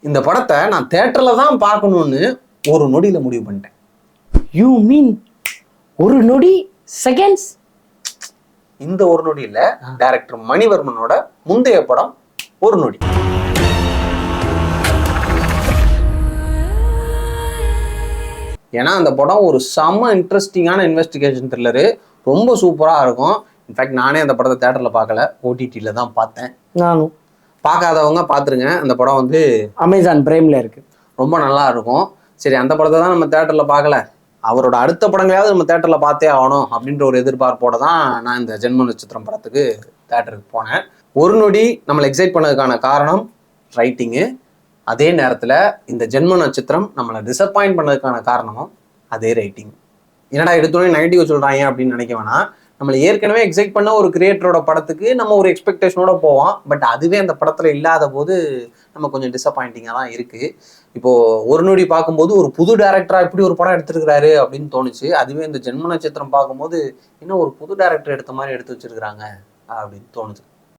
இந்த படத்தை நான் தியேட்டர்ல தான் பார்க்கணும்னு ஒரு நொடியில முடிவு பண்ணிட்டேன். யூ மீன் ஒரு நொடி செகண்ட்ஸ்? இந்த ஒரு நொடி இல்ல, டைரக்டர் மணிவர்மனோட முந்தைய படம் ஒரு நொடி. ஏன்னா அந்த படம் ஒரு செம்ம இன்ட்ரெஸ்டிங்கான இன்வெஸ்டிகேஷன் த்ரில்லரு, ரொம்ப சூப்பராக இருக்கும். இன்ஃபேக்ட் நானே அந்த படத்தை தேட்டரில் பார்க்கல, ஓடிடியில் தான் பார்த்தேன். நானும். பார்க்காதவங்க பார்த்துருங்க. அந்த படம் வந்து அமேசான் பிரைமில் இருக்குது, ரொம்ப நல்லா இருக்கும். சரி, அந்த படத்தை தான் நம்ம தேட்டரில் பார்க்கல, அவரோட அடுத்த படங்களையாவது நம்ம தேட்டரில் பார்த்தே ஆகணும் அப்படின்ற ஒரு எதிர்பார்ப்போட தான் நான் இந்த ஜென்ம நட்சத்திரம் படத்துக்கு தேட்டருக்கு போனேன். ஒரு நொடி நம்மளை எக்ஸைட் பண்ணதுக்கான காரணம் ரைட்டிங்கு. அதே நேரத்தில் இந்த ஜென்ம நட்சத்திரம் நம்மளை டிசப்பாயிண்ட் பண்ணதுக்கான காரணமும் அதே ரைட்டிங். என்னடா எடுத்தோடனே நெகட்டிவ் சொல்கிறாங்க அப்படின்னு நினைக்க வேணாம். நம்மளை ஏற்கனவே எக்ஸைட் பண்ண ஒரு கிரியேட்டரோட படத்துக்கு நம்ம ஒரு எக்ஸ்பெக்டேஷனோட போவோம். பட் அதுவே அந்த படத்தில் இல்லாத போது நம்ம கொஞ்சம் டிசப்பாயிண்டிங்காக தான் இருக்குது. இப்போது ஒரு நொடி பார்க்கும்போது ஒரு புது டேரக்டராக இப்படி ஒரு படம் எடுத்துருக்கிறாரு அப்படின்னு தோணுச்சு. அதுவே இந்த ஜென்ம நட்சத்திரம் பார்க்கும்போது இன்னும் ஒரு புது டேரக்டர் எடுத்த மாதிரி எடுத்து வச்சிருக்கிறாங்க அப்படின்னு தோணுது.